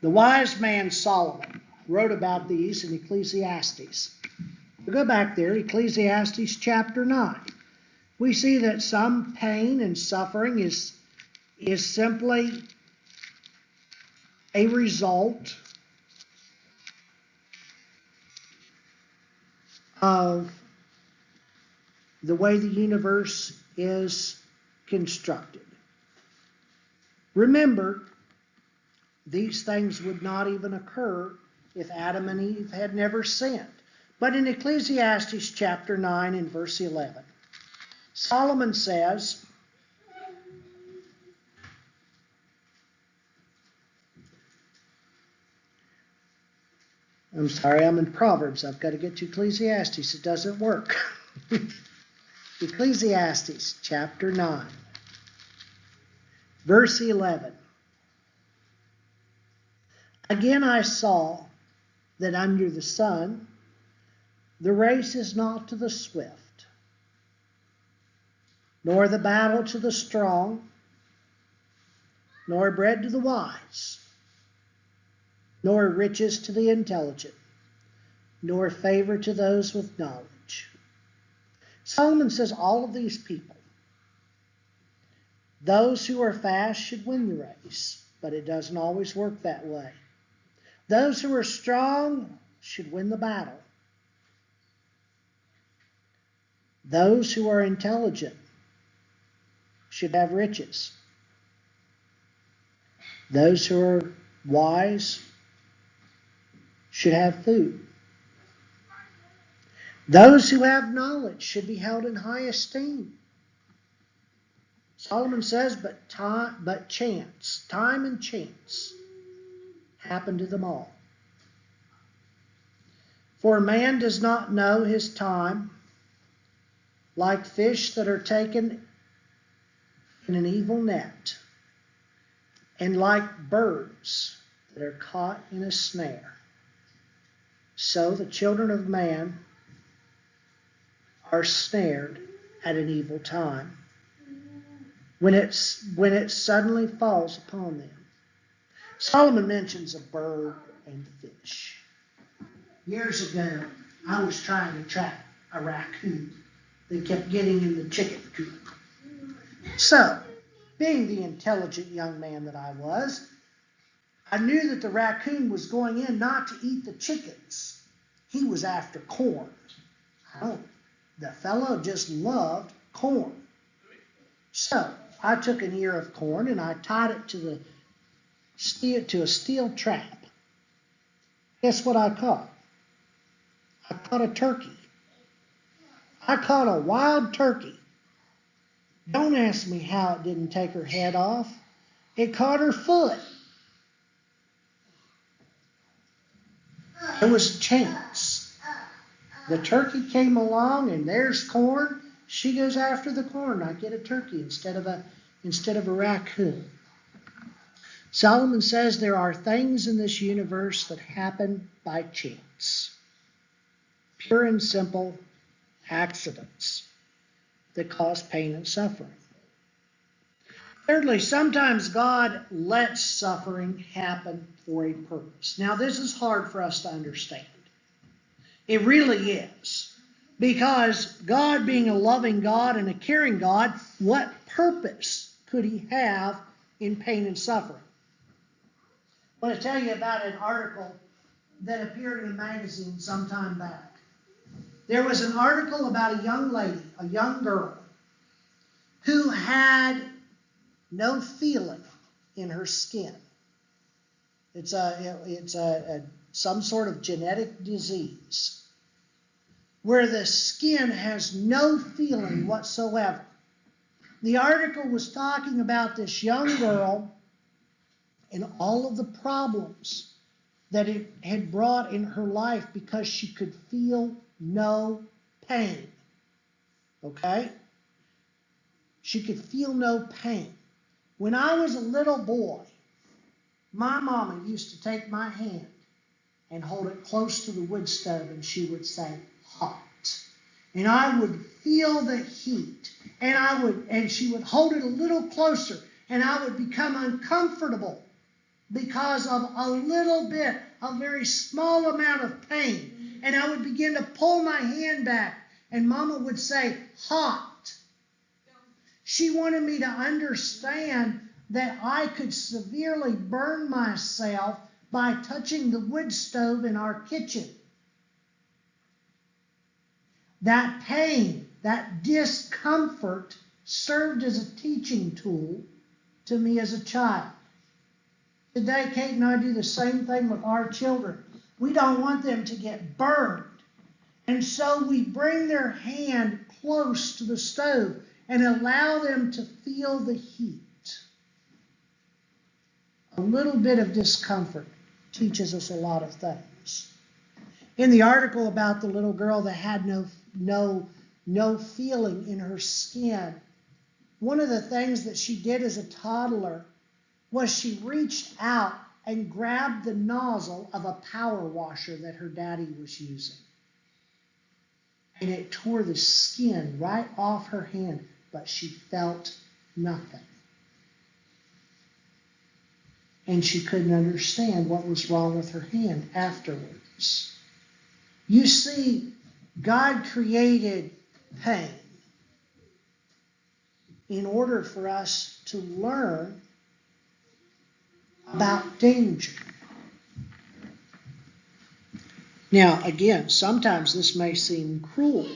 The wise man Solomon wrote about these in Ecclesiastes. We go back there, Ecclesiastes chapter 9. We see that some pain and suffering is simply a result of the way the universe is constructed. Remember, these things would not even occur if Adam and Eve had never sinned. But in Ecclesiastes chapter 9 and verse 11, Solomon says, I'm sorry, I'm in Proverbs. I've got to get to Ecclesiastes. It doesn't work. Ecclesiastes chapter 9, verse 11. Again I saw that under the sun the race is not to the swift, nor the battle to the strong, nor bread to the wise, nor riches to the intelligent, nor favor to those with knowledge. Solomon says all of these people, those who are fast should win the race, but it doesn't always work that way. Those who are strong should win the battle. Those who are intelligent should have riches. Those who are wise should have food. Those who have knowledge should be held in high esteem. Solomon says, but time and chance happen to them all. For man does not know his time, like fish that are taken in an evil net, and like birds that are caught in a snare. So the children of man are snared at an evil time, when it suddenly falls upon them. Solomon mentions a bird and fish. Years ago, I was trying to trap a raccoon that kept getting in the chicken coop. So, being the intelligent young man that I was, I knew that the raccoon was going in not to eat the chickens. He was after corn. The fellow just loved corn. So, I took an ear of corn and I tied it to a steel trap. Guess what I caught? I caught a turkey. I caught a wild turkey. Don't ask me how it didn't take her head off. It caught her foot. It was a chance. The turkey came along and there's corn. She goes after the corn. I get a turkey instead of a raccoon. Solomon says there are things in this universe that happen by chance. Pure and simple accidents that cause pain and suffering. Thirdly, sometimes God lets suffering happen for a purpose. Now, this is hard for us to understand. It really is. Because God, being a loving God and a caring God, what purpose could he have in pain and suffering? I want to tell you about an article that appeared in a magazine some time back. There was an article about a young lady, a young girl, who had no feeling in her skin. It's some sort of genetic disease where the skin has no feeling whatsoever. The article was talking about this young girl and all of the problems that it had brought in her life because she could feel no pain. Okay? She could feel no pain. When I was a little boy, my mama used to take my hand and hold it close to the wood stove, and she would say, hot. And I would feel the heat, and she would hold it a little closer, and I would become uncomfortable because of a little bit, a very small amount of pain. And I would begin to pull my hand back, and Mama would say, hot. She wanted me to understand that I could severely burn myself by touching the wood stove in our kitchen. That pain, that discomfort served as a teaching tool to me as a child. Today, Kate and I do the same thing with our children. We don't want them to get burned. And so we bring their hand close to the stove and allow them to feel the heat. A little bit of discomfort teaches us a lot of things. In the article about the little girl that had no feeling in her skin, one of the things that she did as a toddler was she reached out and grabbed the nozzle of a power washer that her daddy was using. And it tore the skin right off her hand, but she felt nothing. And she couldn't understand what was wrong with her hand afterwards. You see, God created pain in order for us to learn about danger. Now, again, sometimes this may seem cruel,